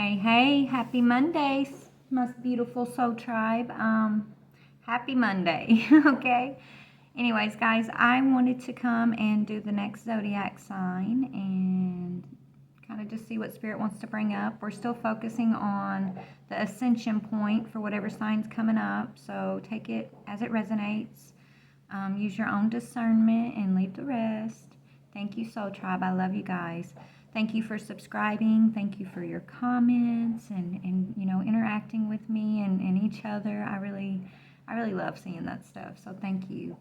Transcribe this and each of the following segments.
Hey, happy Monday, my beautiful soul tribe. Happy Monday, okay? Anyways, guys, I wanted to come and do the next zodiac sign and kind of just see what Spirit wants to bring up. We're still focusing on the ascension point for whatever sign's coming up, so take it as it resonates. Use your own discernment and leave the rest. Thank you, soul tribe. I love you guys. Thank you for subscribing. Thank you for your comments and interacting with me and each other. I really love seeing that stuff. So thank you.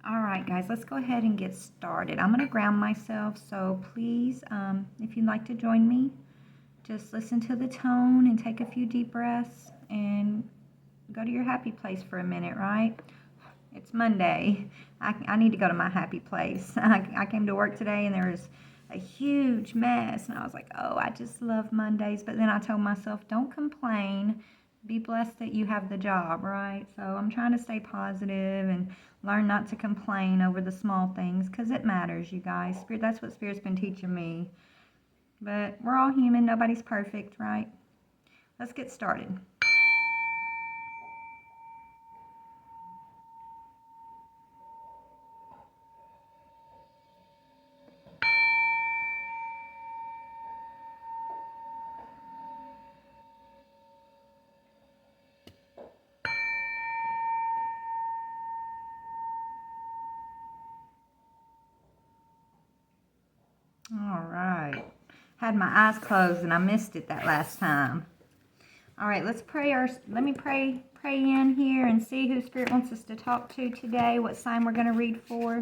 All right, guys, let's go ahead and get started. I'm going to ground myself. So please, if you'd like to join me, just listen to the tone and take a few deep breaths and go to your happy place for a minute, right? It's Monday. I need to go to my happy place. I came to work today and there was a huge mess. And I was like, oh, I just love Mondays. But then I told myself, don't complain. Be blessed that you have the job, right? So I'm trying to stay positive and learn not to complain over the small things because it matters, you guys. Spirit, that's what Spirit's been teaching me. But we're all human. Nobody's perfect, right? Let's get started. All right. Had my eyes closed and I missed it that last time. All right, let's pray. Let me pray in here and see who Spirit wants us to talk to today, what sign we're going to read for.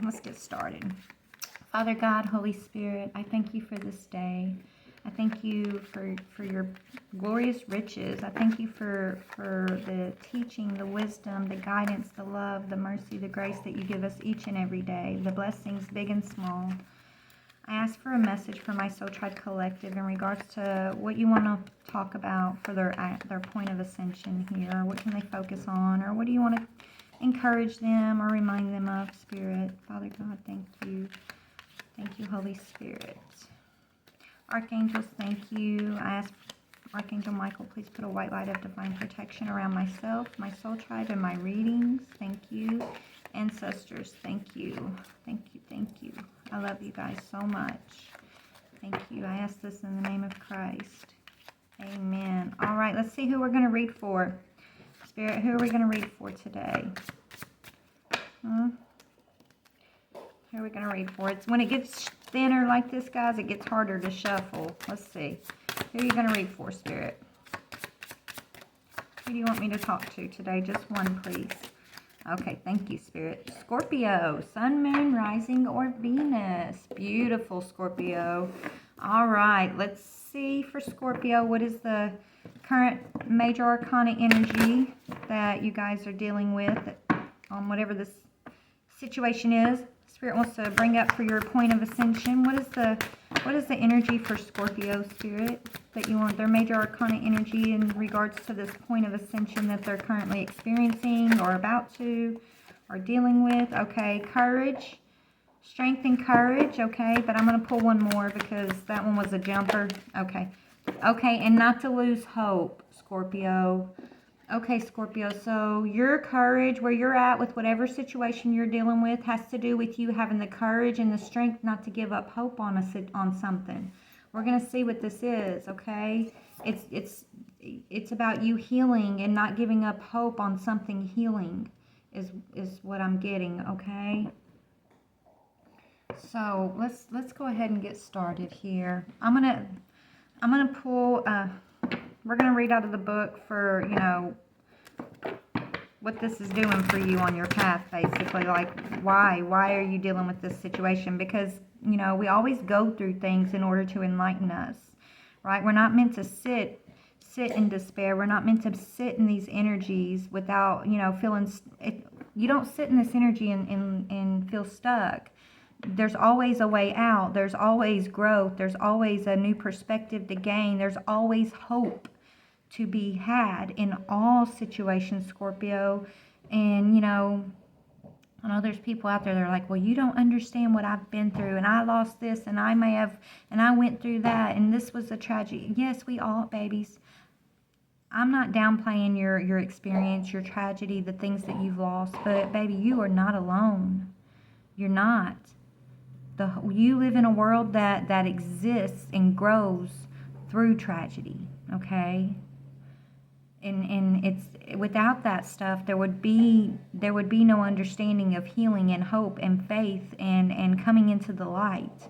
Let's get started. Father God, Holy Spirit, I thank you for this day. I thank you for your glorious riches. I thank you for the teaching, the wisdom, the guidance, the love, the mercy, the grace that you give us each and every day, the blessings big and small. I ask for a message for my Soul Tribe Collective in regards to what you want to talk about for their point of ascension here. What can they focus on, or what do you want to encourage them or remind them of, Spirit? Father God, thank you. Thank you, Holy Spirit. Archangels, thank you. I ask Archangel Michael, please put a white light of divine protection around myself, my soul tribe, and my readings. Thank you. Ancestors, thank you. Thank you, thank you. I love you guys so much. Thank you. I ask this in the name of Christ. Amen. All right, let's see who we're going to read for. Spirit, who are we going to read for today? Who are we going to read for? It's when it gets thinner like this, guys, it gets harder to shuffle. Let's see. Who are you going to read for, Spirit? Who do you want me to talk to today? Just one, please. Okay, thank you, Spirit. Scorpio, Sun, Moon, Rising, or Venus. Beautiful, Scorpio. All right, let's see for Scorpio. What is the current major arcana energy that you guys are dealing with on whatever this situation is? Spirit wants to bring up for your point of ascension. What is the energy for Scorpio, Spirit, that you want, their major arcana energy in regards to this point of ascension that they're currently experiencing or about to or dealing with? Okay, courage, strength and courage. Okay, but I'm going to pull one more because that one was a jumper. Okay, and not to lose hope, Scorpio. Okay, Scorpio, so your courage, where you're at with whatever situation you're dealing with, has to do with you having the courage and the strength not to give up hope on something. We're going to see what this is, okay? It's about you healing and not giving up hope on something healing is what I'm getting, okay? So let's go ahead and get started here. I'm gonna pull. We're going to read out of the book for, what this is doing for you on your path, basically. Like, why are you dealing with this situation? Because, we always go through things in order to enlighten us, right? We're not meant to sit in despair. We're not meant to sit in these energies without, feeling, you don't sit in this energy and feel stuck. There's always a way out. There's always growth. There's always a new perspective to gain. There's always hope to be had in all situations, Scorpio. And, I know there's people out there that are like, well, you don't understand what I've been through, and I lost this, and I may have, and I went through that, and this was a tragedy. Yes, we all, babies. I'm not downplaying your experience, your tragedy, the things that you've lost, but baby, you are not alone. You're not. You live in a world that exists and grows through tragedy, okay? And it's without that stuff there would be no understanding of healing and hope and faith and coming into the light.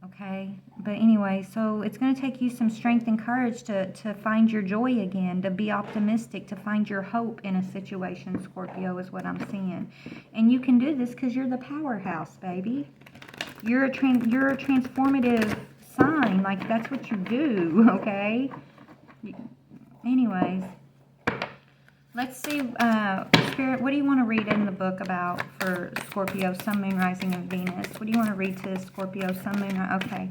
Okay, but anyway, so it's going to take you some strength and courage to find your joy again, to be optimistic, to find your hope in a situation, Scorpio, is what I'm seeing. And you can do this because you're the powerhouse, baby. You're a transformative sign. Like, that's what you do, okay? Anyways, let's see, Spirit, what do you want to read in the book about for Scorpio, Sun, Moon, Rising, and Venus? What do you want to read to Scorpio, Sun, Moon, okay.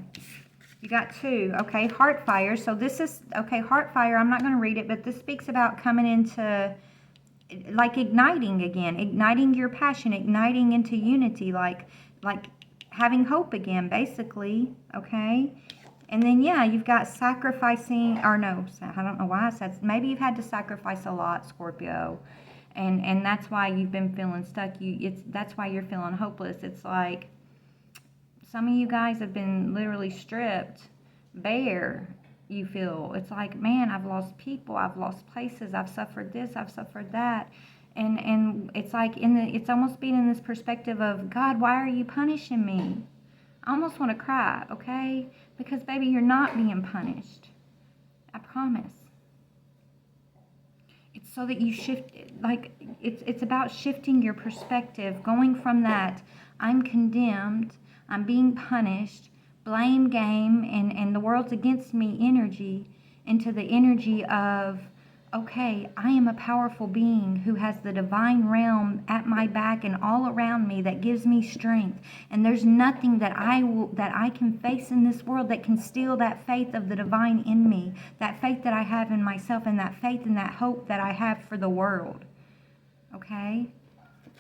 You got 2. Okay, Heart Fire. So this is, okay, Heart Fire, I'm not going to read it, but this speaks about coming into, like, igniting again, igniting your passion, igniting into unity, like having hope again, basically, okay? And then, yeah, you've got sacrificing, or no, I don't know why I said, maybe you've had to sacrifice a lot, Scorpio. And that's why you've been feeling stuck. That's why you're feeling hopeless. It's like some of you guys have been literally stripped bare, you feel. It's like, man, I've lost people, I've lost places, I've suffered this, I've suffered that. And it's like, it's almost being in this perspective of, God, why are you punishing me? I almost want to cry, okay? Because, baby, you're not being punished. I promise. It's so that you shift, like, it's about shifting your perspective, going from that, I'm condemned, I'm being punished, blame game, and the world's against me energy, into the energy of, okay, I am a powerful being who has the divine realm at my back and all around me that gives me strength. And there's nothing that I can face in this world that can steal that faith of the divine in me, that faith that I have in myself, and that faith and that hope that I have for the world. Okay?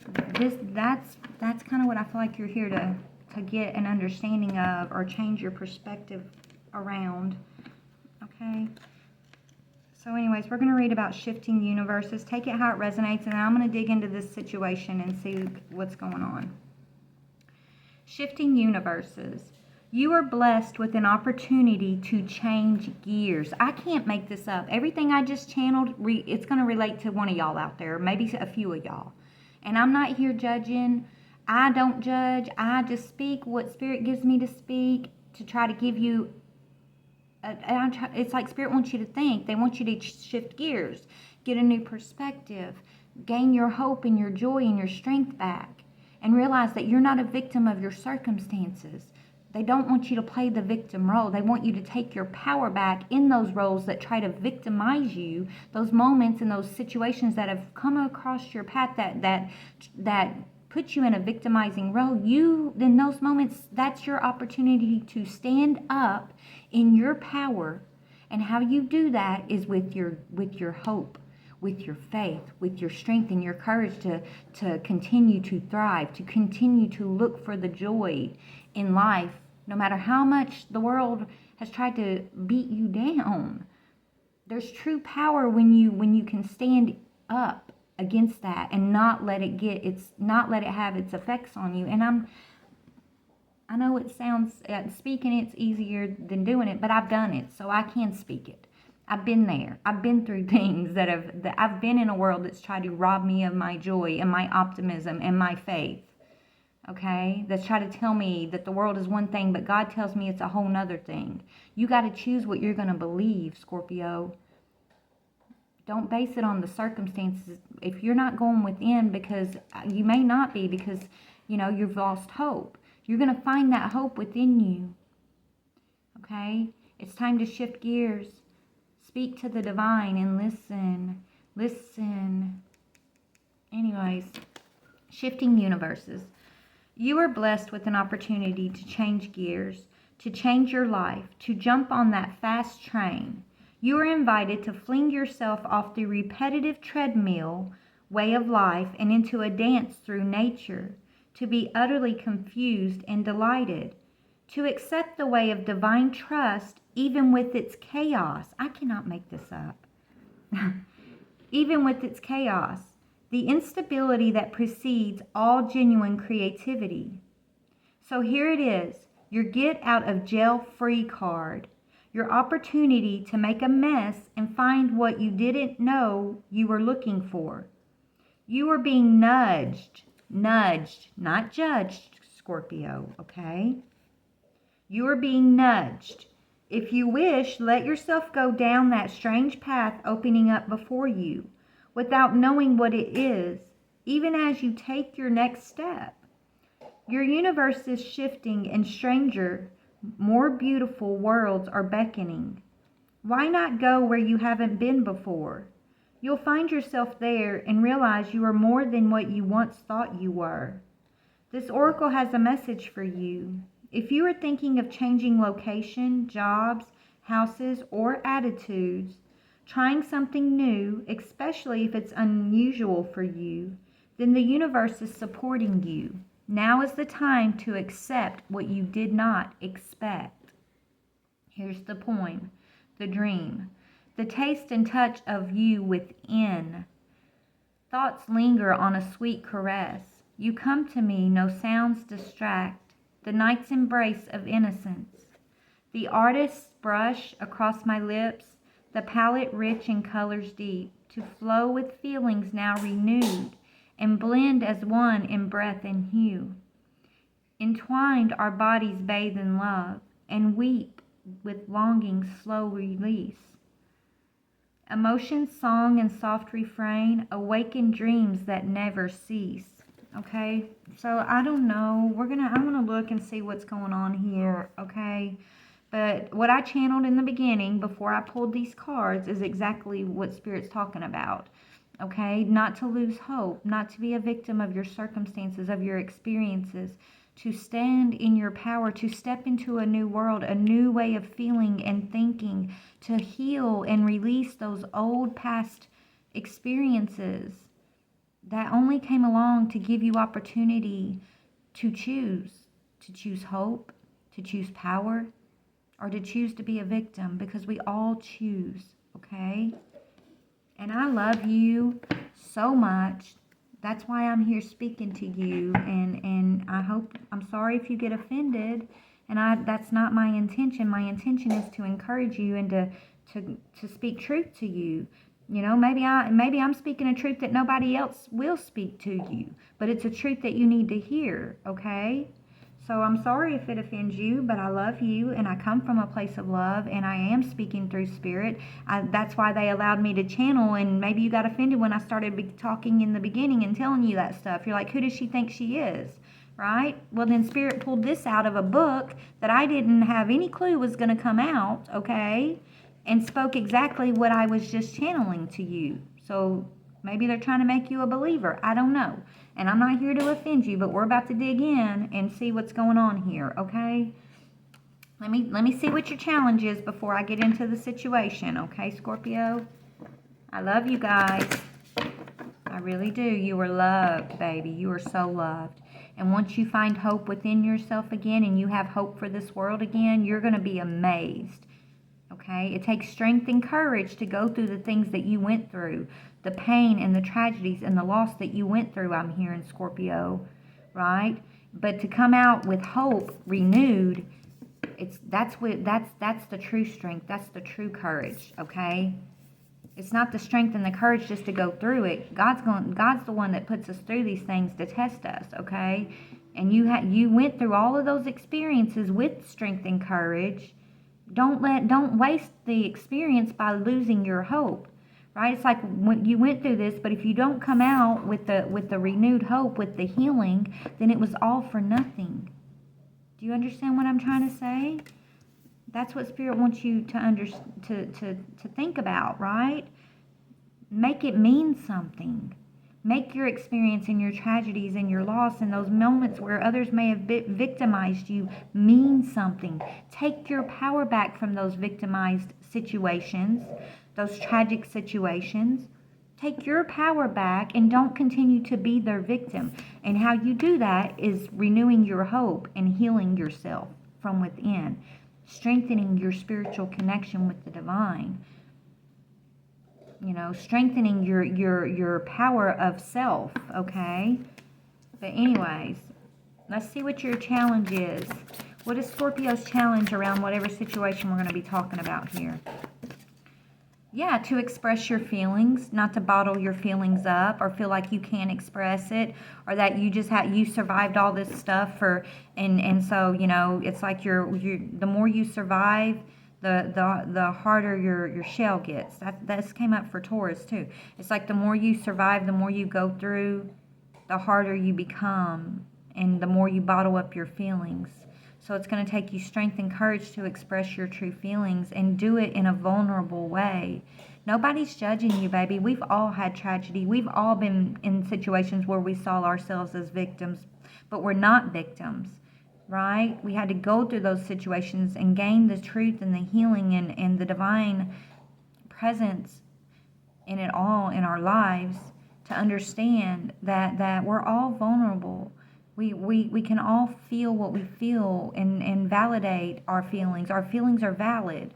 That's kind of what I feel like you're here to get an understanding of, or change your perspective around. Okay? So anyways, we're going to read about shifting universes. Take it how it resonates, and I'm going to dig into this situation and see what's going on. Shifting universes. You are blessed with an opportunity to change gears. I can't make this up. Everything I just channeled, it's going to relate to one of y'all out there, maybe a few of y'all. And I'm not here judging. I don't judge. I just speak what Spirit gives me to speak to try to give you. It's like Spirit wants you to think. They want you to shift gears, get a new perspective, gain your hope and your joy and your strength back, and realize that you're not a victim of your circumstances. They don't want you to play the victim role. They want you to take your power back in those roles that try to victimize you, those moments and those situations that have come across your path that put you in a victimizing role. You, in those moments, that's your opportunity to stand up in your power. And how you do that is with your hope, with your faith, with your strength and your courage to continue to thrive, to continue to look for the joy in life, no matter how much the world has tried to beat you down. There's true power when you can stand up against that and not let it have its effects on you. And I know it sounds, speaking it's easier than doing it, but I've done it, so I can speak it. I've been there. I've been through things that I've been in a world that's tried to rob me of my joy and my optimism and my faith. Okay? That's tried to tell me that the world is one thing, but God tells me it's a whole nother thing. You got to choose what you're going to believe, Scorpio. Don't base it on the circumstances. If you're not going within, because you may not be, because, you've lost hope. You're going to find that hope within you. Okay? It's time to shift gears. Speak to the divine and listen. Listen. Anyways, shifting universes. You are blessed with an opportunity to change gears, to change your life, to jump on that fast train. You are invited to fling yourself off the repetitive treadmill way of life and into a dance through nature, to be utterly confused and delighted, to accept the way of divine trust even with its chaos. I cannot make this up. Even with its chaos, the instability that precedes all genuine creativity. So here it is, your get out of jail free card, your opportunity to make a mess and find what you didn't know you were looking for. You are being nudged, not judged, Scorpio, okay? You are being nudged. If you wish, let yourself go down that strange path opening up before you without knowing what it is, even as you take your next step. Your universe is shifting and stranger, more beautiful worlds are beckoning. Why not go where you haven't been before? You'll find yourself there and realize you are more than what you once thought you were. This oracle has a message for you. If you are thinking of changing location, jobs, houses, or attitudes, trying something new, especially if it's unusual for you, then the universe is supporting you. Now is the time to accept what you did not expect. Here's the poem, the dream, the taste and touch of you within. Thoughts linger on a sweet caress. You come to me, no sounds distract, the night's embrace of innocence. The artist's brush across my lips, the palette rich in colors deep, to flow with feelings now renewed, and blend as one in breath and hue. Entwined our bodies bathe in love, and weep with longing's slow release. Emotion, song, and soft refrain awaken dreams that never cease. Okay, so I don't know. I'm gonna look and see what's going on here. Okay, but what I channeled in the beginning before I pulled these cards is exactly what Spirit's talking about. Okay, not to lose hope, not to be a victim of your circumstances, of your experiences, to stand in your power, to step into a new world, a new way of feeling and thinking, to heal and release those old past experiences that only came along to give you opportunity to choose hope, to choose power, or to choose to be a victim, because we all choose, okay? And I love you so much. That's why I'm here speaking to you, and I'm sorry if you get offended, and that's not my intention. My intention is to encourage you and to speak truth to you. You know, maybe I'm speaking a truth that nobody else will speak to you, but it's a truth that you need to hear, okay? So I'm sorry if it offends you, but I love you, and I come from a place of love, and I am speaking through Spirit. That's why they allowed me to channel, and maybe you got offended when I started talking in the beginning and telling you that stuff. You're like, who does she think she is, right? Well, then Spirit pulled this out of a book that I didn't have any clue was going to come out, okay, and spoke exactly what I was just channeling to you. So maybe they're trying to make you a believer. I don't know. And I'm not here to offend you, but we're about to dig in and see what's going on here, okay? Let me see what your challenge is before I get into the situation, okay, Scorpio? I love you guys. I really do. You are loved, baby. You are so loved. And once you find hope within yourself again and you have hope for this world again, you're going to be amazed. Okay? It takes strength and courage to go through the things that you went through, the pain and the tragedies and the loss that you went through, I'm hearing, Scorpio, right? But to come out with hope renewed, that's the true strength. That's the true courage, okay? It's not the strength and the courage just to go through it. God's the one that puts us through these things to test us, okay? And you went through all of those experiences with strength and courage. Don't waste the experience by losing your hope, right? It's like when you went through this, but if you don't come out with the renewed hope, with the healing, then it was all for nothing. Do you understand what I'm trying to say? That's what Spirit wants you to think about, right? Make it mean something. Make your experience and your tragedies and your loss and those moments where others may have victimized you mean something. Take your power back from those victimized situations, those tragic situations, Take your power back and don't continue to be their victim. And how you do that is renewing your hope and healing yourself from within, strengthening your spiritual connection with the divine. You know, strengthening your power of self, okay? But anyways, let's see what your challenge is. What is Scorpio's challenge around whatever situation we're going to be talking about here? Yeah, to express your feelings, not to bottle your feelings up or feel like you can't express it, or that you just you survived all this stuff and so, you know, it's like the more you survive, the harder your shell gets. This came up for Taurus too. It's like the more you survive, the more you go through, the harder you become, and the more you bottle up your feelings. So it's going to take you strength and courage to express your true feelings and do it in a vulnerable way. Nobody's judging you, baby. We've all had tragedy. We've all been in situations where we saw ourselves as victims, but we're not victims, right? We had to go through those situations and gain the truth and the healing and the divine presence in it all in our lives to understand that we're all vulnerable. We can all feel what we feel and validate our feelings. Our feelings are valid,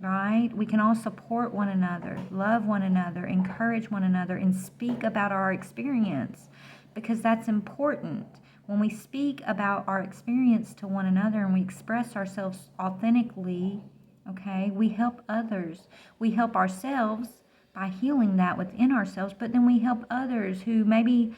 right? We can all support one another, love one another, encourage one another, and speak about our experience, because that's important. When we speak about our experience to one another and we express ourselves authentically, okay, we help others. We help ourselves by healing that within ourselves, but then we help others who maybe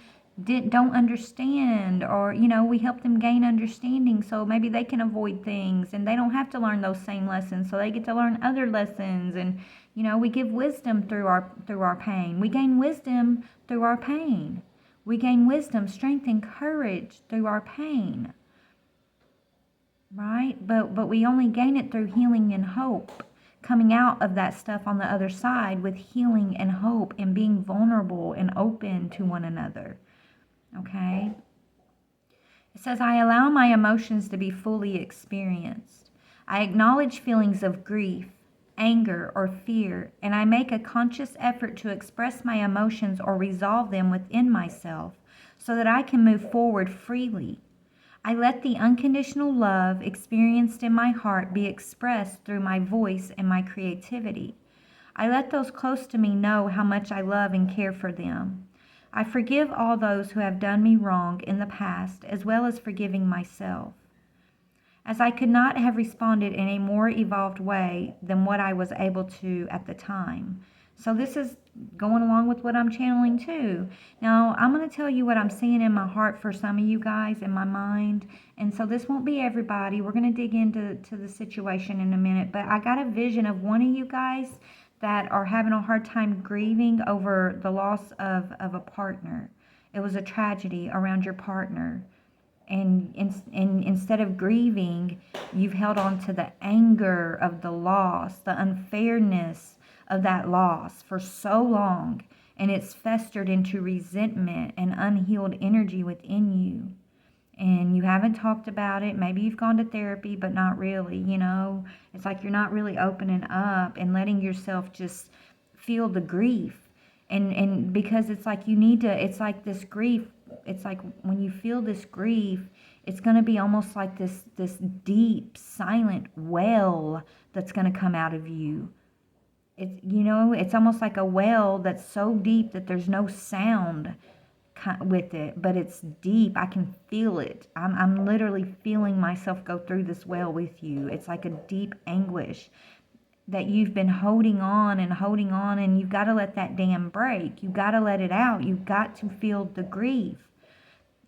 don't understand, or you know, we help them gain understanding so maybe they can avoid things and they don't have to learn those same lessons, so they get to learn other lessons. And you know, we give wisdom through our pain. We gain wisdom through our pain. We gain wisdom, strength, and courage through our pain, right? But we only gain it through healing and hope, coming out of that stuff on the other side with healing and hope and being vulnerable and open to one another. Okay? It says, I allow my emotions to be fully experienced. I acknowledge feelings of grief, anger, or fear, and I make a conscious effort to express my emotions or resolve them within myself so that I can move forward freely. I let the unconditional love experienced in my heart be expressed through my voice and my creativity. I let those close to me know how much I love and care for them. I forgive all those who have done me wrong in the past, as well as forgiving myself, as I could not have responded in a more evolved way than what I was able to at the time. So this is going along with what I'm channeling too. Now, I'm going to tell you what I'm seeing in my heart for some of you guys, in my mind. And so this won't be everybody. We're going to dig into the situation in a minute. But I got a vision of one of you guys that are having a hard time grieving over the loss of a partner. It was a tragedy around your partner. And instead of grieving, you've held on to the anger of the loss, the unfairness of that loss for so long. And it's festered into resentment and unhealed energy within you. And you haven't talked about it. Maybe you've gone to therapy, but not really, you know. It's like you're not really opening up and letting yourself just feel the grief. And because it's like you need to, it's like this grief, it's like when you feel this grief, it's going to be almost like this deep, silent well that's going to come out of you. You know, it's almost like a well that's so deep that there's no sound with it, but it's deep. I can feel it. I'm literally feeling myself go through this well with you. It's like a deep anguish that you've been holding on, and you've got to let that dam break. You've got to let it out. You've got to feel the grief.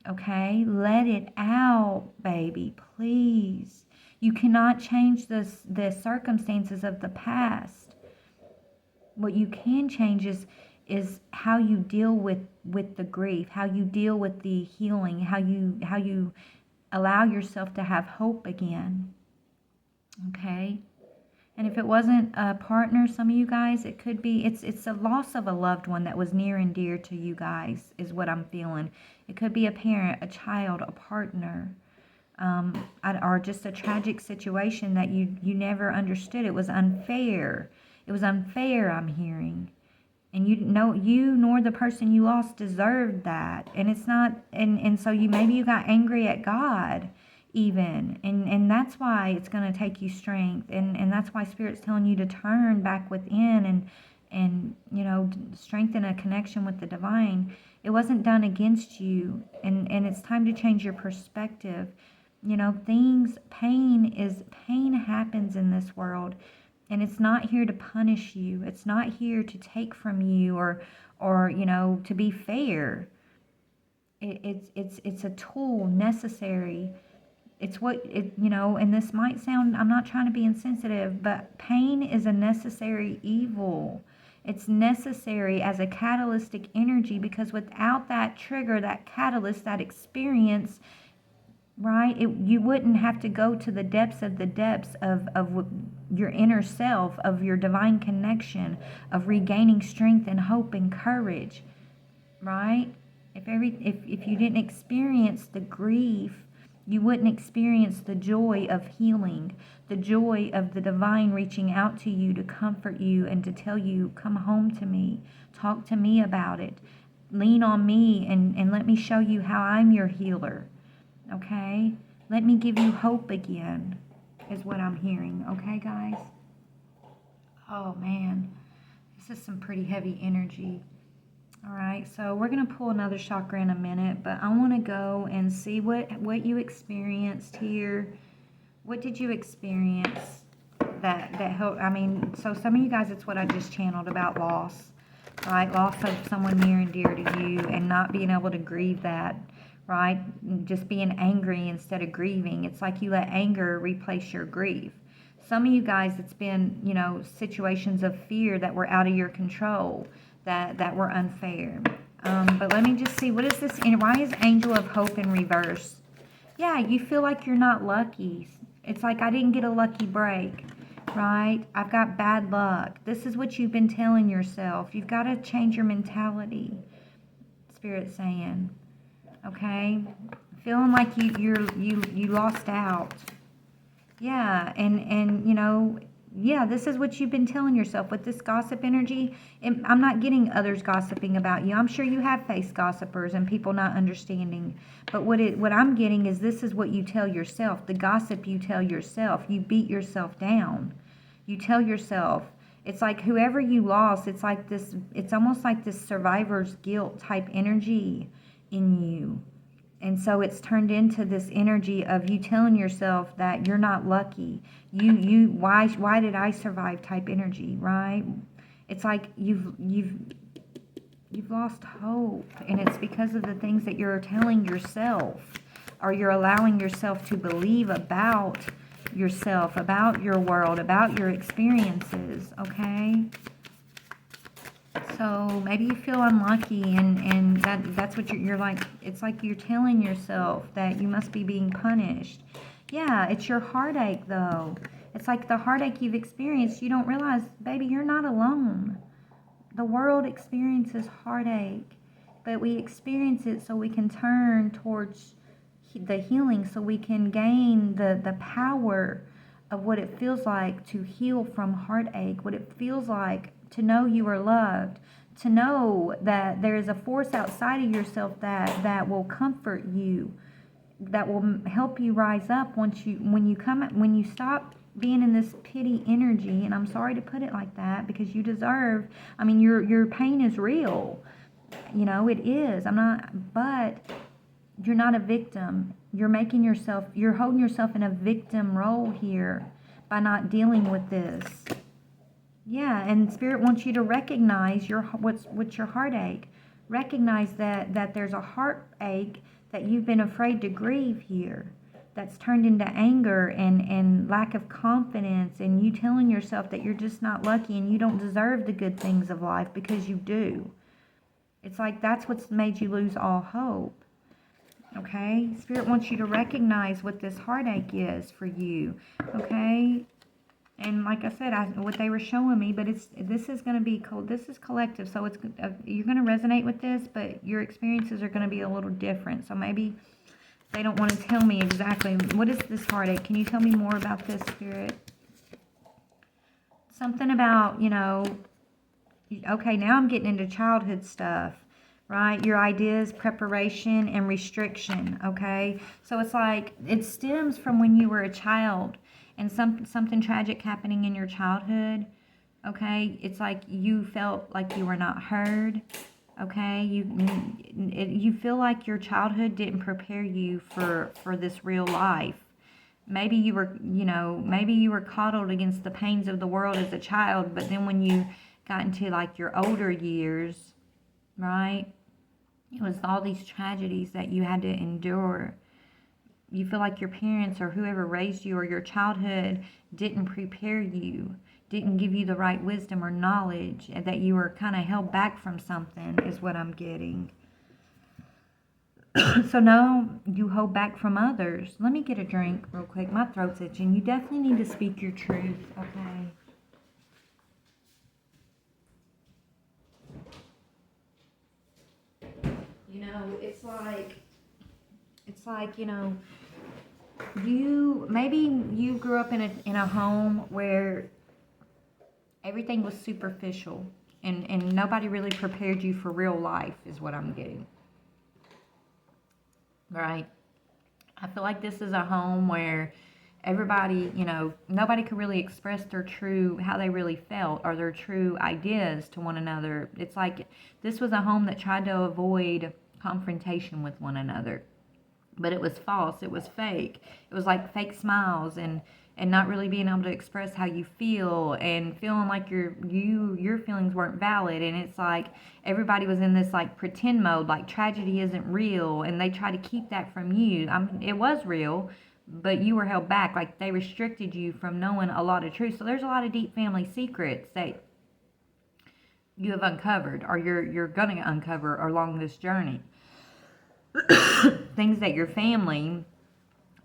Okay? Let it out, baby, please. You cannot change the circumstances of the past. What you can change is how you deal with the grief, how you deal with the healing, how you allow yourself to have hope again. Okay? And if it wasn't a partner, some of you guys, it could be, it's a loss of a loved one that was near and dear to you guys, is what I'm feeling. It could be a parent, a child, a partner, or just a tragic situation that you never understood. It was unfair. It was unfair, I'm hearing. And you nor the person you lost deserved that. And it's not, and so maybe you got angry at God even. And that's why it's going to take you strength. And that's why Spirit's telling you to turn back within and strengthen a connection with the divine. It wasn't done against you. And it's time to change your perspective. Pain happens in this world. And it's not here to punish you. It's not here to take from you or to be fair. It's a tool necessary. It's and this might sound, I'm not trying to be insensitive, but pain is a necessary evil. It's necessary as a catalytic energy, because without that trigger, that catalyst, that experience, right, you wouldn't have to go to the depths of your inner self, of your divine connection, of regaining strength and hope and courage, right? If you didn't experience the grief, you wouldn't experience the joy of healing, the joy of the divine reaching out to you to comfort you and to tell you, come home to me, talk to me about it, lean on me and let me show you how I'm your healer. Okay? Let me give you hope again, is what I'm hearing. Okay, guys? Oh, man. This is some pretty heavy energy. All right, so we're going to pull another chakra in a minute, but I want to go and see what you experienced here. What did you experience that helped? I mean, so some of you guys, it's what I just channeled about loss, right? Loss of someone near and dear to you and not being able to grieve that. Right? Just being angry instead of grieving. It's like you let anger replace your grief. Some of you guys, it's been, situations of fear that were out of your control, that were unfair. But let me just see, what is this? And why is Angel of Hope in reverse? Yeah, you feel like you're not lucky. It's like, I didn't get a lucky break, right? I've got bad luck. This is what you've been telling yourself. You've got to change your mentality, Spirit's saying. Okay, feeling like you lost out. Yeah, and this is what you've been telling yourself with this gossip energy. And I'm not getting others gossiping about you. I'm sure you have faced gossipers and people not understanding. But what I'm getting is, this is what you tell yourself. The gossip you tell yourself. You beat yourself down. You tell yourself. It's like whoever you lost. It's like this. It's almost like this survivor's guilt type energy in you. And so it's turned into this energy of you telling yourself that you're not lucky. Why did I survive type energy, right? It's like you've lost hope, and it's because of the things that you're telling yourself, or you're allowing yourself to believe about yourself, about your world, about your experiences, okay? So maybe you feel unlucky, and that's what you're like. It's like you're telling yourself that you must be being punished. Yeah, it's your heartache, though. It's like the heartache you've experienced. You don't realize, baby, you're not alone. The world experiences heartache, but we experience it so we can turn towards the healing, so we can gain the power of what it feels like to heal from heartache, what it feels like to know you are loved, to know that there is a force outside of yourself that will comfort you, that will help you rise up when you stop being in this pity energy. And I'm sorry to put it like that, because you deserve, I mean, your pain is real. It is. But you're not a victim. You're holding yourself in a victim role here by not dealing with this. Yeah, and Spirit wants you to recognize what's your heartache. Recognize that there's a heartache that you've been afraid to grieve here, that's turned into anger and lack of confidence, and you telling yourself that you're just not lucky and you don't deserve the good things of life, because you do. It's like that's what's made you lose all hope. Okay? Spirit wants you to recognize what this heartache is for you. Okay? And like I said, what they were showing me, but this is going to be cool. This is collective, so you're going to resonate with this, but your experiences are going to be a little different. So maybe they don't want to tell me exactly what is this heartache. Can you tell me more about this, Spirit? Something about Okay, now I'm getting into childhood stuff, right? Your ideas, preparation, and restriction, okay? So it's like it stems from when you were a child and something tragic happening in your childhood, okay? It's like you felt like you were not heard, okay? You feel like your childhood didn't prepare you for this real life. Maybe you were, maybe you were coddled against the pains of the world as a child, but then when you got into like your older years, right? It was all these tragedies that you had to endure. You feel like your parents or whoever raised you or your childhood didn't prepare you, didn't give you the right wisdom or knowledge, and that you were kind of held back from something, is what I'm getting. So now you hold back from others. Let me get a drink real quick. My throat's itching. You definitely need to speak your truth, okay? It's like, maybe you grew up in a home where everything was superficial and nobody really prepared you for real life, is what I'm getting. Right? I feel like this is a home where everybody, nobody could really express how they really felt or their true ideas to one another. It's like this was a home that tried to avoid confrontation with one another. But it was false. It was fake. It was like fake smiles and not really being able to express how you feel and feeling like your feelings weren't valid. And it's like everybody was in this like pretend mode, like tragedy isn't real, and they try to keep that from you. It was real, but you were held back. Like they restricted you from knowing a lot of truth. So there's a lot of deep family secrets that you have uncovered or you're gonna uncover along this journey. Things that your family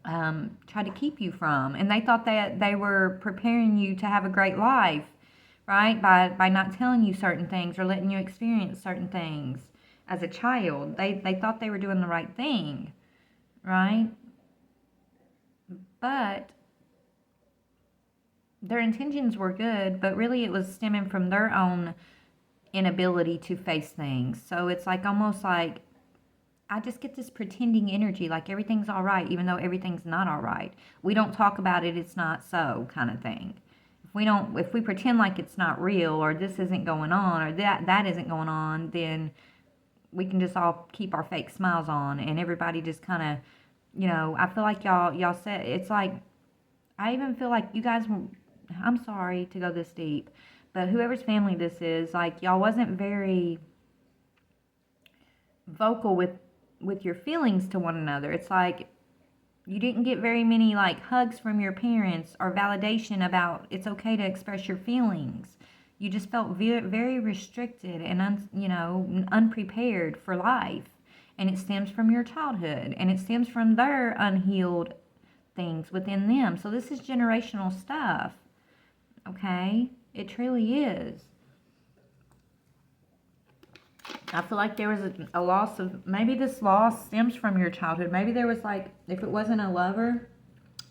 tried to keep you from, and they thought that they were preparing you to have a great life, right? By not telling you certain things or letting you experience certain things as a child. They thought they were doing the right thing, right? But their intentions were good, but really it was stemming from their own inability to face things. So it's like almost like I just get this pretending energy, like everything's all right, even though everything's not all right. We don't talk about it, it's not so, kind of thing. If we pretend like it's not real, or this isn't going on, or that isn't going on, then we can just all keep our fake smiles on, and everybody just kind of, I feel like y'all said, it's like, I even feel like you guys, I'm sorry to go this deep, but whoever's family this is, like, y'all wasn't very vocal with your feelings to one another. It's like you didn't get very many like hugs from your parents or validation about it's okay to express your feelings. You just felt very restricted and unprepared for life, and it stems from your childhood and it stems from their unhealed things within them. So this is generational stuff, okay? It truly is. I feel like there was a loss of, maybe this loss stems from your childhood. Maybe there was like, if it wasn't a lover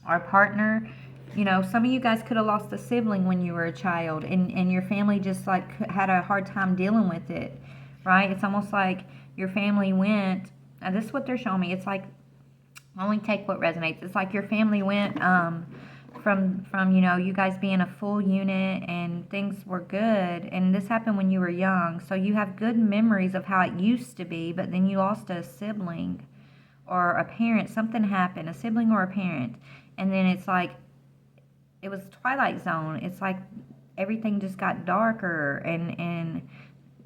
or a partner, some of you guys could have lost a sibling when you were a child, and your family just like had a hard time dealing with it, right? It's almost like your family went, and this is what they're showing me. It's like, only take what resonates. It's like your family went, from you guys being a full unit and things were good, and this happened when you were young, so you have good memories of how it used to be, but then you lost a sibling or a parent. Something happened, a sibling or a parent, and then it's like it was Twilight Zone. It's like everything just got darker, and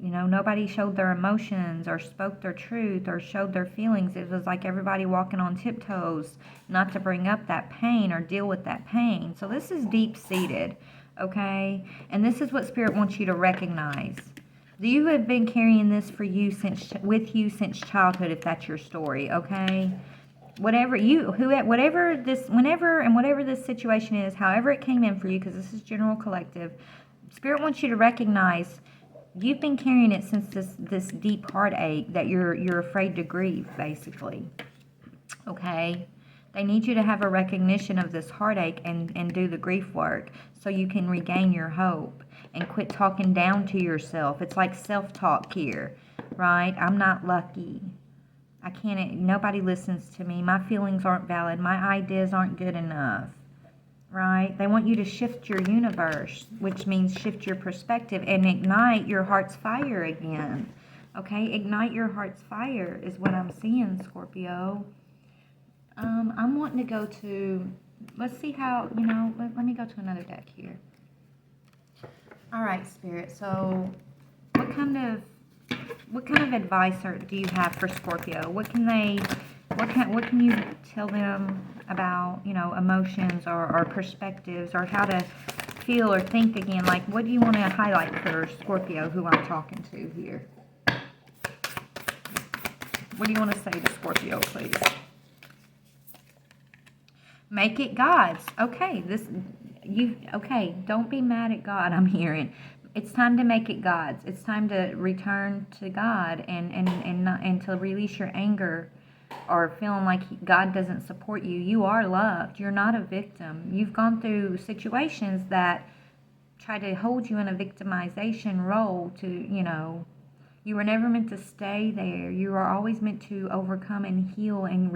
nobody showed their emotions or spoke their truth or showed their feelings. It was like everybody walking on tiptoes not to bring up that pain or deal with that pain. So this is deep-seated, okay? And this is what Spirit wants you to recognize. You have been carrying this with you since childhood, if that's your story, okay? Whatever this situation is, however it came in for you, because this is general collective, Spirit wants you to recognize you've been carrying it since this deep heartache that you're afraid to grieve, basically. Okay? They need you to have a recognition of this heartache and do the grief work so you can regain your hope and quit talking down to yourself. It's like self-talk here, right? I'm not lucky. I can't, nobody listens to me. My feelings aren't valid. My ideas aren't good enough, right? They want you to shift your universe, which means shift your perspective and ignite your heart's fire again. Okay, ignite your heart's fire is what I'm seeing, Scorpio. I'm wanting to go to, let's see how, let me go to another deck here. All right, Spirit. So what kind of advice do you have for Scorpio? What can you tell them about, emotions or perspectives, or how to feel or think again? Like, what do you want to highlight for Scorpio, who I'm talking to here? What do you want to say to Scorpio, please? Make it God's. Okay, don't be mad at God, I'm hearing. It's time to make it God's. It's time to return to God and to release your anger or feeling like God doesn't support you. You are loved. You're not a victim. You've gone through situations that try to hold you in a victimization role to, you were never meant to stay there. You are always meant to overcome and heal and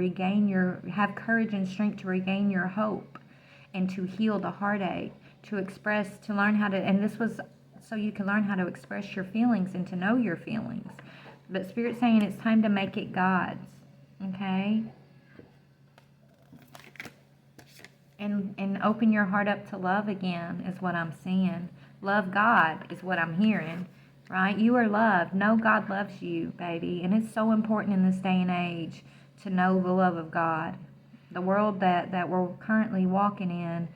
have courage and strength to regain your hope and to heal the heartache, to learn how to, and this was so you can learn how to express your feelings and to know your feelings. But Spirit's saying it's time to make it God's, okay? And open your heart up to love again is what I'm seeing. Love God is what I'm hearing. Right? You are loved. Know God loves you, baby. And it's so important in this day and age to know the love of God. The world that we're currently walking in,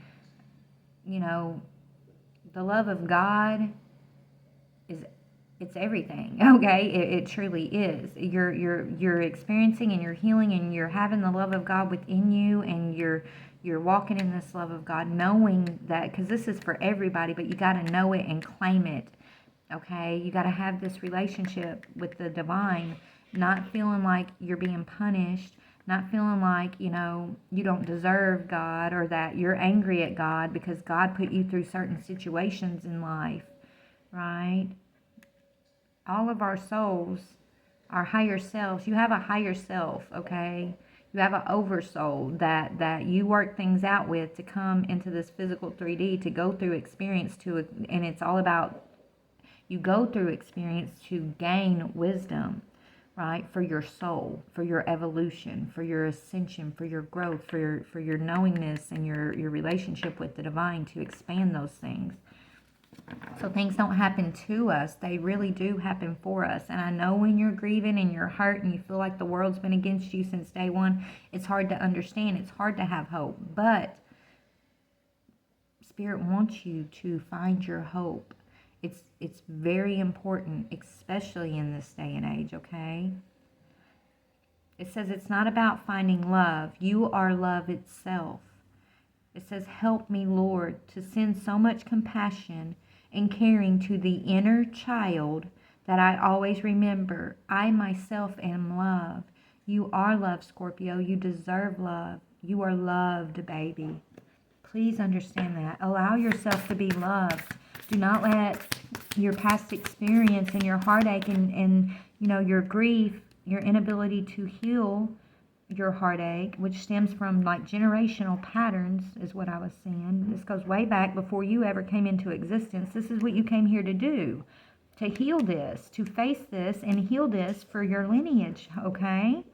the love of God it's everything, okay? It truly is. You're experiencing and you're healing and you're having the love of God within you, and you're walking in this love of God, knowing that, because this is for everybody, but you got to know it and claim it. Okay, you got to have this relationship with the divine, not feeling like you're being punished, not feeling like, you don't deserve God, or that you're angry at God because God put you through certain situations in life, right? All of our souls, our higher selves, you have a higher self, okay? You have an oversoul that you work things out with to come into this physical 3D, to go through experience and it's all about, you go through experience to gain wisdom, right? For your soul, for your evolution, for your ascension, for your growth, for your knowingness and your relationship with the divine, to expand those things. So things don't happen to us. They really do happen for us. And I know when you're grieving and you're hurt and you feel like the world's been against you since day one, it's hard to understand. It's hard to have hope. But Spirit wants you to find your hope. It's very important, especially in this day and age, okay? It says it's not about finding love. You are love itself. It says, help me, Lord, to send so much compassion and caring to the inner child that I always remember I myself am love. You are love, Scorpio. You deserve love. You are loved, baby. Please understand that. Allow yourself to be loved. Do not let your past experience and your heartache and your grief, your inability to heal your heartache, which stems from like generational patterns, is what I was seeing. This goes way back before you ever came into existence. This is what you came here to do, to heal this, to face this and heal this for your lineage, okay?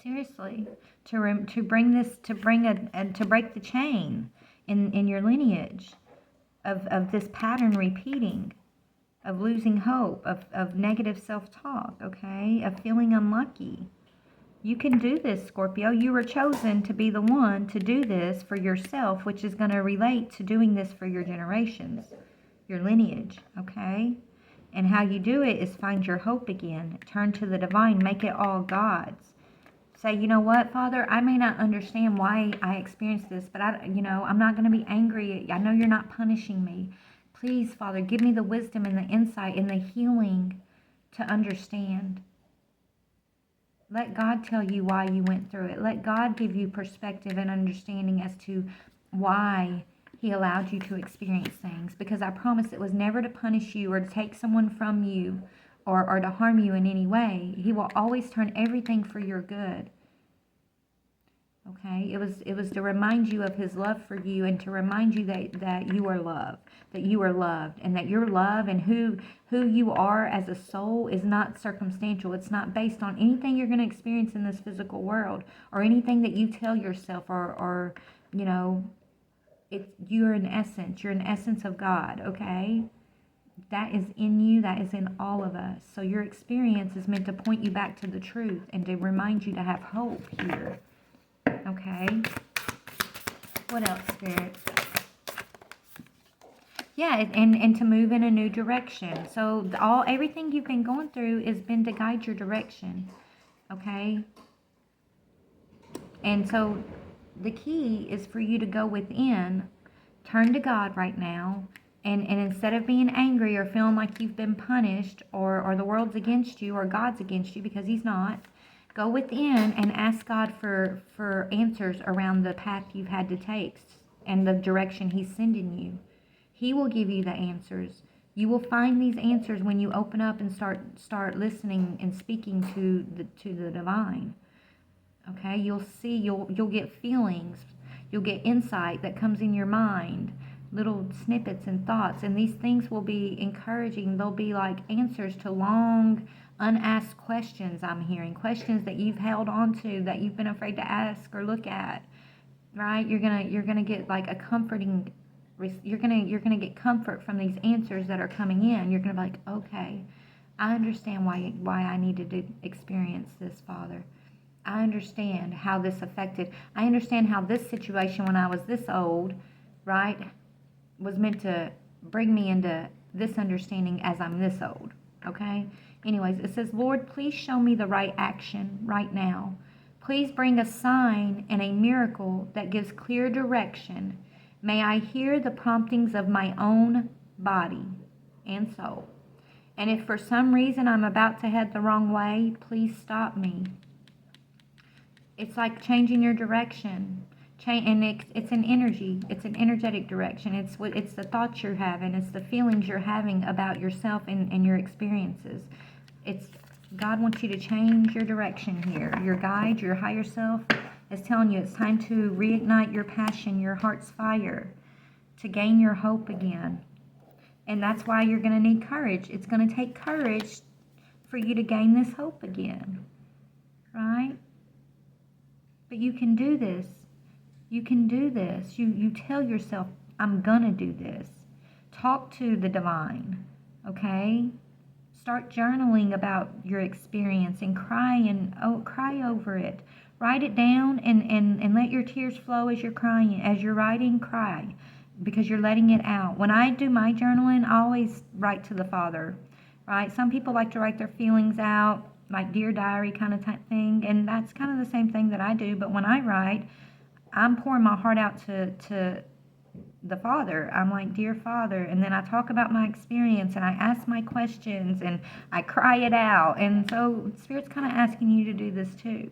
Seriously, to break the chain in your lineage of this pattern repeating, of losing hope, of negative self-talk, okay, of feeling unlucky. You can do this, Scorpio. You were chosen to be the one to do this for yourself, which is going to relate to doing this for your generations, your lineage, okay? And how you do it is find your hope again. Turn to the divine. Make it all God's. Say, you know what, Father, I may not understand why I experienced this, but I'm not going to be angry. I know you're not punishing me. Please, Father, give me the wisdom and the insight and the healing to understand. Let God tell you why you went through it. Let God give you perspective and understanding as to why he allowed you to experience things. Because I promise it was never to punish you or to take someone from you or to harm you in any way. He will always turn everything for your good. Okay, it was to remind you of his love for you and to remind you that you are loved, and that your love and who you are as a soul is not circumstantial. It's not based on anything you're going to experience in this physical world or anything that you tell yourself or you know, you're an essence of God, okay? That is in you, that is in all of us. So your experience is meant to point you back to the truth and to remind you to have hope here. Okay. What else, Spirit? Yeah, and to move in a new direction. So everything you've been going through has been to guide your direction. Okay. And so the key is for you to go within, turn to God right now, and instead of being angry or feeling like you've been punished or the world's against you or God's against you, because he's not, go within and ask God for answers around the path you've had to take and the direction he's sending you. He will give you the answers. You will find these answers when you open up and start listening and speaking to the divine. Okay, you'll see, you'll get feelings, you'll get insight that comes in your mind, little snippets and thoughts, and these things will be encouraging. They'll be like answers to long unasked questions. I'm hearing questions that you've held on to, that you've been afraid to ask or look at. Right? You're gonna get like a comforting. You're gonna get comfort from these answers that are coming in. You're gonna be like, okay, I understand why I needed to experience this, Father. I understand how this affected. I understand how this situation when I was this old, right, was meant to bring me into this understanding as I'm this old. Okay? Anyways, it says, Lord, please show me the right action right now. Please bring a sign and a miracle that gives clear direction. May I hear the promptings of my own body and soul. And if for some reason I'm about to head the wrong way, please stop me. It's like changing your direction. And it's an energy. It's an energetic direction. It's the thoughts you're having. It's the feelings you're having about yourself and your experiences. God wants you to change your direction here. Your guide, your higher self, is telling you it's time to reignite your passion, your heart's fire, to gain your hope again. And that's why you're going to need courage. It's going to take courage for you to gain this hope again. Right? But you can do this. You can do this. You tell yourself, I'm going to do this. Talk to the divine. Okay? Start journaling about your experience and cry over it. Write it down and let your tears flow as you're crying. As you're writing, cry, because you're letting it out. When I do my journaling, I always write to the Father, right? Some people like to write their feelings out, like Dear Diary kind of type thing, and that's kind of the same thing that I do. But when I write, I'm pouring my heart out to the Father. I'm like, Dear Father, and then I talk about my experience and I ask my questions and I cry it out. And so Spirit's kind of asking you to do this too,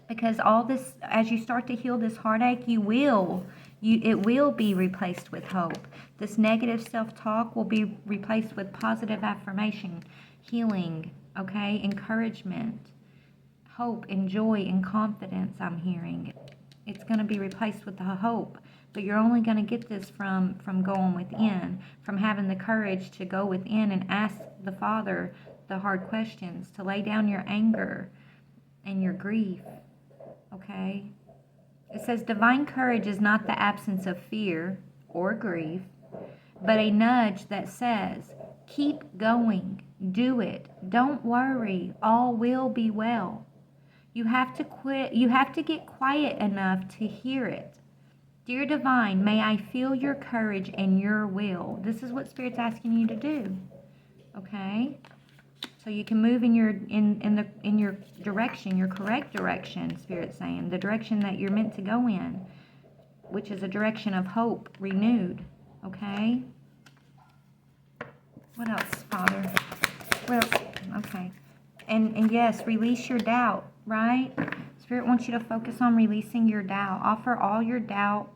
because all this, as you start to heal this heartache, it will be replaced with hope. This negative self-talk will be replaced with positive affirmation, healing, okay, encouragement, hope and joy and confidence. I'm hearing it's going to be replaced with the hope. But you're only going to get this from going within, from having the courage to go within and ask the Father the hard questions, to lay down your anger and your grief, okay? It says divine courage is not the absence of fear or grief, but a nudge that says, keep going, do it, don't worry, all will be well. You have to get quiet enough to hear it. Dear Divine, may I feel your courage and your will. This is what Spirit's asking you to do. Okay? So you can move in your direction, your correct direction, Spirit's saying, the direction that you're meant to go in, which is a direction of hope renewed. Okay? What else, Father? Well, okay. And yes, release your doubt, right? Spirit wants you to focus on releasing your doubt. Offer all your doubt,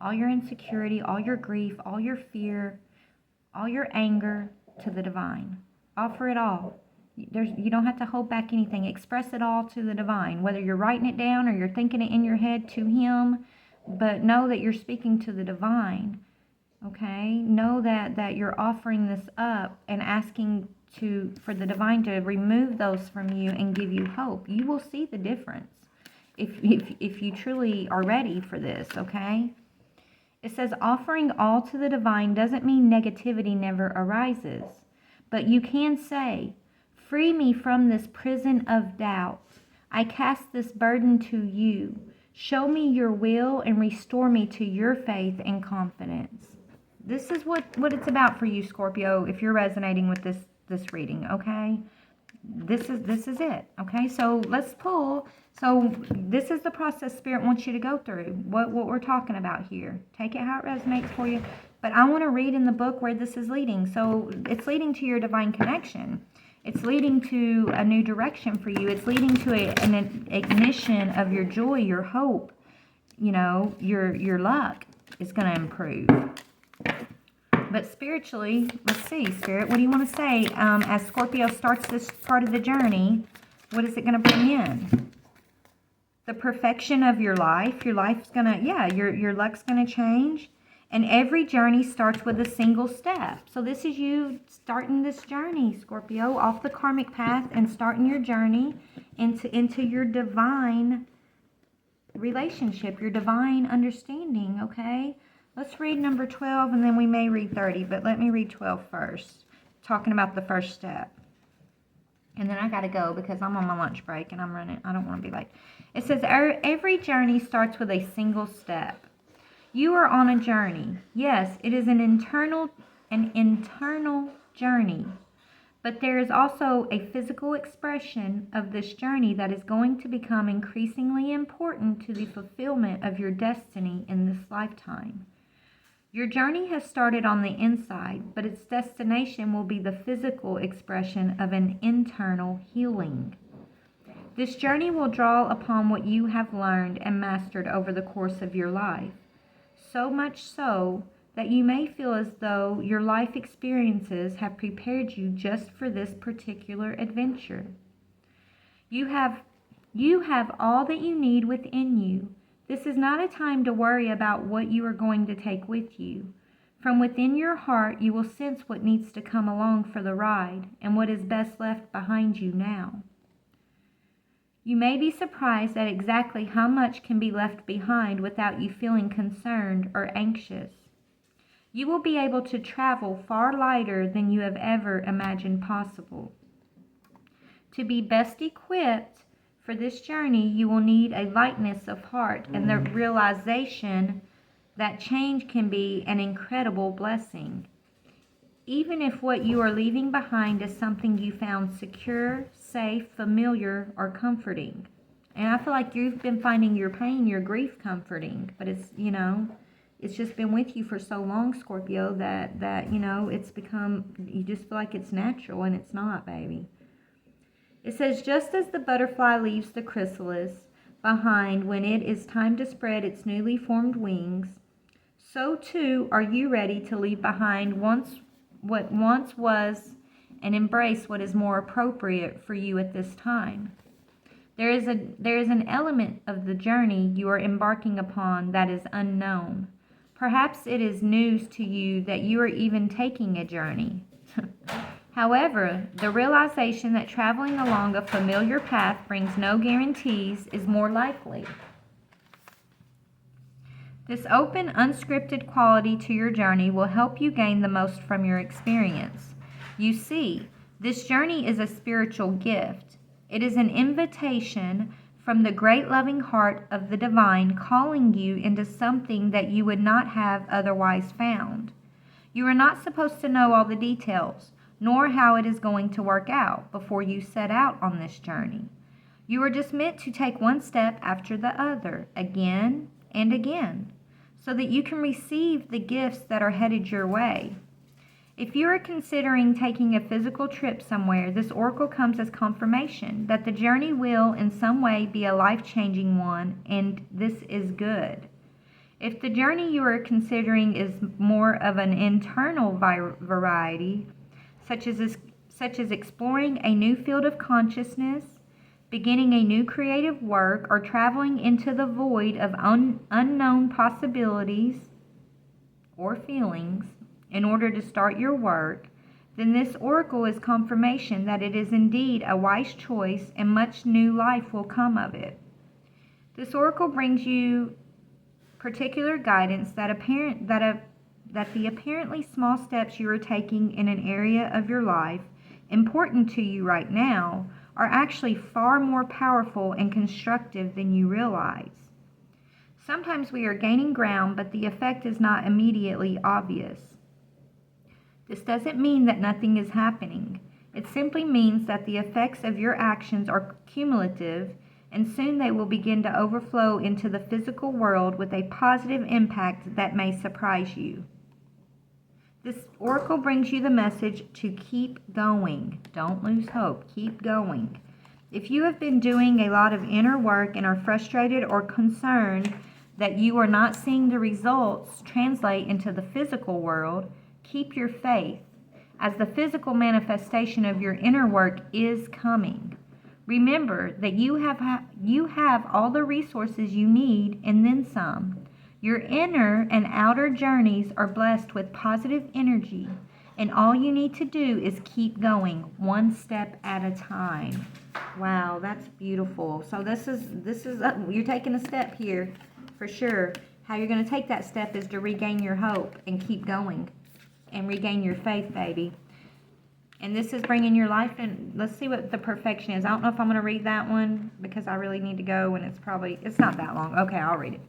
all your insecurity, all your grief, all your fear, all your anger to the divine. Offer it all. You don't have to hold back anything. Express it all to the divine, whether you're writing it down or you're thinking it in your head to him. But know that you're speaking to the divine, okay? Know that you're offering this up and asking for the divine to remove those from you and give you hope. You will see the difference if you truly are ready for this, okay? It says offering all to the divine doesn't mean negativity never arises, but you can say, free me from this prison of doubt. I cast this burden to you. Show me your will and restore me to your faith and confidence. This is what it's about for you, Scorpio, if you're resonating with this reading, okay? This is it, okay? So let's pull. So this is the process Spirit wants you to go through, what we're talking about here. Take it how it resonates for you. But I want to read in the book where this is leading. So it's leading to your divine connection. It's leading to a new direction for you. It's leading to an ignition of your joy, your hope. You know, your luck is going to improve. But spiritually, let's see, Spirit, what do you want to say? As Scorpio starts this part of the journey, what is it going to bring in? The perfection of your life. Your life's going to, your luck's going to change. And every journey starts with a single step. So this is you starting this journey, Scorpio, off the karmic path and starting your journey into your divine relationship, your divine understanding, okay? Let's read number 12 and then we may read 30, but let me read 12 first, talking about the first step. And then I got to go because I'm on my lunch break and I'm running. I don't want to be late. It says, every journey starts with a single step. You are on a journey. Yes, it is an internal journey. But there is also a physical expression of this journey that is going to become increasingly important to the fulfillment of your destiny in this lifetime. Your journey has started on the inside, but its destination will be the physical expression of an internal healing. This journey will draw upon what you have learned and mastered over the course of your life. So much so that you may feel as though your life experiences have prepared you just for this particular adventure. You have all that you need within you. This is not a time to worry about what you are going to take with you. From within your heart, you will sense what needs to come along for the ride and what is best left behind you now. You may be surprised at exactly how much can be left behind without you feeling concerned or anxious. You will be able to travel far lighter than you have ever imagined possible. To be best equipped for this journey, you will need a lightness of heart and the realization that change can be an incredible blessing. Even if what you are leaving behind is something you found secure, safe, familiar, or comforting. And I feel like you've been finding your pain, your grief comforting, but it's, it's just been with you for so long, Scorpio, that it's become, you just feel like it's natural, and it's not, baby. It says, just as the butterfly leaves the chrysalis behind when it is time to spread its newly formed wings, so too are you ready to leave behind what once was and embrace what is more appropriate for you at this time. There is an element of the journey you are embarking upon that is unknown. Perhaps it is news to you that you are even taking a journey. However, the realization that traveling along a familiar path brings no guarantees is more likely. This open, unscripted quality to your journey will help you gain the most from your experience. You see, this journey is a spiritual gift. It is an invitation from the great loving heart of the divine calling you into something that you would not have otherwise found. You are not supposed to know all the details, nor how it is going to work out before you set out on this journey. You are just meant to take one step after the other, again and again, so that you can receive the gifts that are headed your way. If you are considering taking a physical trip somewhere, this oracle comes as confirmation that the journey will in some way be a life-changing one, and this is good. If the journey you are considering is more of an internal variety, such as exploring a new field of consciousness, beginning a new creative work, or traveling into the void of unknown possibilities or feelings in order to start your work, then this oracle is confirmation that it is indeed a wise choice and much new life will come of it. This oracle brings you particular guidance that the apparently small steps you are taking in an area of your life important to you right now are actually far more powerful and constructive than you realize. Sometimes we are gaining ground, but the effect is not immediately obvious. This doesn't mean that nothing is happening. It simply means that the effects of your actions are cumulative, and soon they will begin to overflow into the physical world with a positive impact that may surprise you. This oracle brings you the message to keep going. Don't lose hope. Keep going. If you have been doing a lot of inner work and are frustrated or concerned that you are not seeing the results translate into the physical world, keep your faith, as the physical manifestation of your inner work is coming. Remember that you have all the resources you need and then some. Your inner and outer journeys are blessed with positive energy, and all you need to do is keep going, one step at a time. Wow, that's beautiful. So this is you're taking a step here for sure. How you're going to take that step is to regain your hope and keep going and regain your faith, baby. And this is bringing your life in. Let's see what the perfection is. I don't know if I'm going to read that one because I really need to go, and it's not that long. Okay, I'll read it.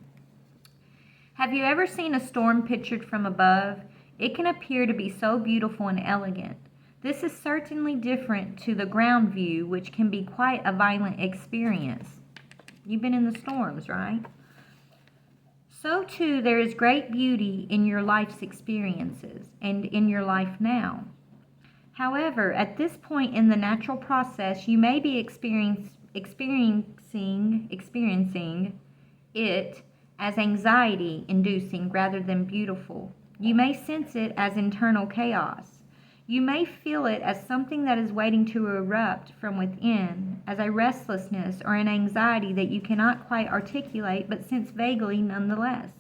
Have you ever seen a storm pictured from above? It can appear to be so beautiful and elegant. This is certainly different to the ground view, which can be quite a violent experience. You've been in the storms, right? So too, there is great beauty in your life's experiences and in your life now. However, at this point in the natural process, you may be experiencing it as anxiety-inducing rather than beautiful. You may sense it as internal chaos. You may feel it as something that is waiting to erupt from within, as a restlessness or an anxiety that you cannot quite articulate but sense vaguely nonetheless.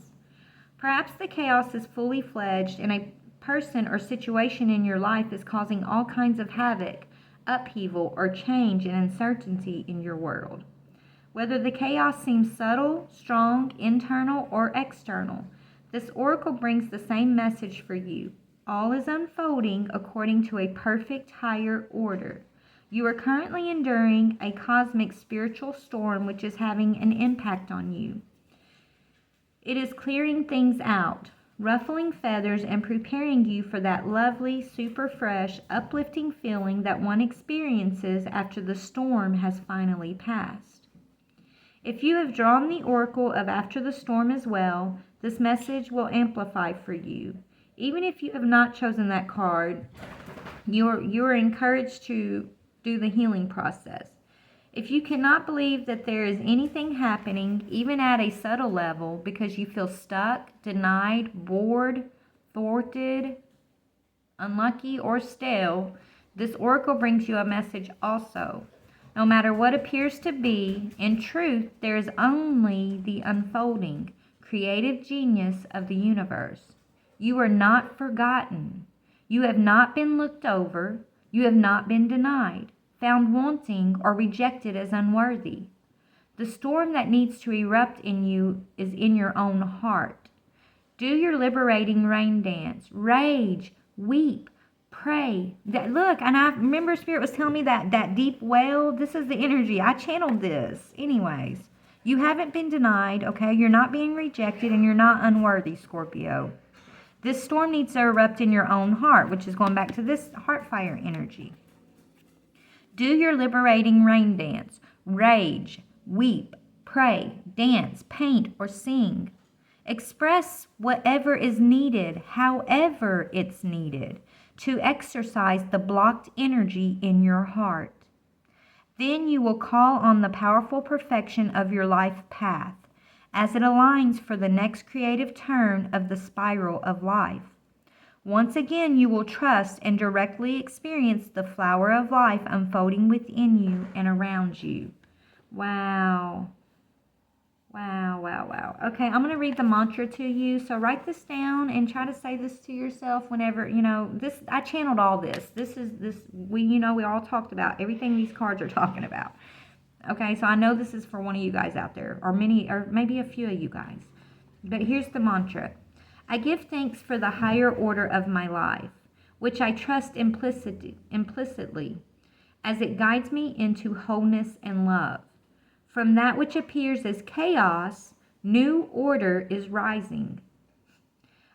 Perhaps the chaos is fully fledged and a person or situation in your life is causing all kinds of havoc, upheaval, or change and uncertainty in your world. Whether the chaos seems subtle, strong, internal, or external, this oracle brings the same message for you. All is unfolding according to a perfect higher order. You are currently enduring a cosmic spiritual storm which is having an impact on you. It is clearing things out, ruffling feathers, and preparing you for that lovely, super fresh, uplifting feeling that one experiences after the storm has finally passed. If you have drawn the oracle of after the storm as well, this message will amplify for you. Even if you have not chosen that card, you are encouraged to do the healing process. If you cannot believe that there is anything happening, even at a subtle level, because you feel stuck, denied, bored, thwarted, unlucky, or stale, this oracle brings you a message also. No matter what appears to be, in truth, there is only the unfolding, creative genius of the universe. You are not forgotten. You have not been looked over. You have not been denied, found wanting, or rejected as unworthy. The storm that needs to erupt in you is in your own heart. Do your liberating rain dance. Rage, weep, pray. Look, and I remember Spirit was telling me that deep wail. This is the energy. I channeled this. Anyways, you haven't been denied, okay? You're not being rejected, and you're not unworthy, Scorpio. This storm needs to erupt in your own heart, which is going back to this heart fire energy. Do your liberating rain dance. Rage, weep, pray, dance, paint, or sing. Express whatever is needed, however it's needed. to exorcise the blocked energy in your heart. Then you will call on the powerful perfection of your life path as it aligns for the next creative turn of the spiral of life. Once again, you will trust and directly experience the flower of life unfolding within you and around you. Wow. Wow, wow, wow. Okay, I'm going to read the mantra to you. So write this down and try to say this to yourself whenever, this, I channeled all this. We all talked about everything these cards are talking about. Okay, so I know this is for one of you guys out there, or maybe a few of you guys. But here's the mantra. I give thanks for the higher order of my life, which I trust implicitly, as it guides me into wholeness and love. From that which appears as chaos, new order is rising.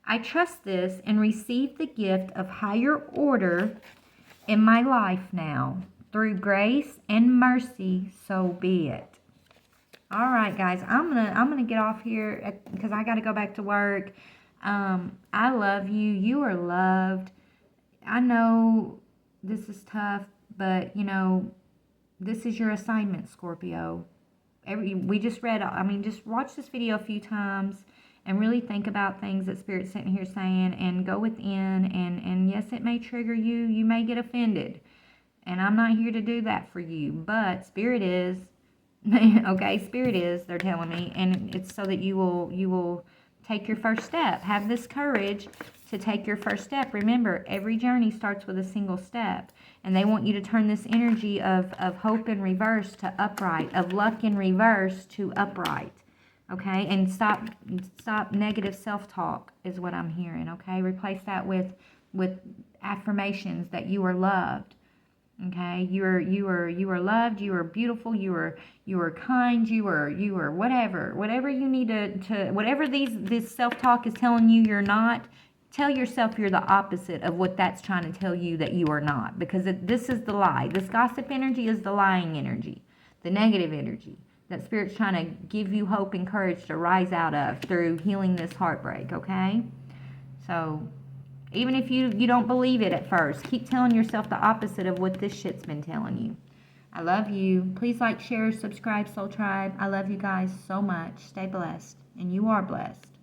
I trust this and receive the gift of higher order in my life now. Through grace and mercy, so be it. All right, guys, I'm gonna get off here because I got to go back to work. I love you. You are loved. I know this is tough, but this is your assignment, Scorpio. We just read. Just watch this video a few times and really think about things that Spirit's sitting here saying, and go within. And yes, it may trigger you. You may get offended. And I'm not here to do that for you, but Spirit is. Okay, Spirit is, they're telling me, and it's so that you will take your first step. Have this courage to take your first step. Remember, every journey starts with a single step, and they want you to turn this energy of hope in reverse to upright, of luck in reverse to upright. Okay, and stop negative self-talk is what I'm hearing. Okay, replace that with affirmations that you are loved. Okay, you are loved, you are beautiful, you are kind, you are whatever you need to whatever this self-talk is telling you you're not. Tell yourself you're the opposite of what that's trying to tell you that you are not, because this is the lie. This gossip energy is the lying energy, the negative energy that Spirit's trying to give you hope and courage to rise out of through healing this heartbreak. Okay, so even if you don't believe it at first, keep telling yourself the opposite of what this shit's been telling you. I love you. Please like, share, subscribe, Soul Tribe. I love you guys so much. Stay blessed. And you are blessed.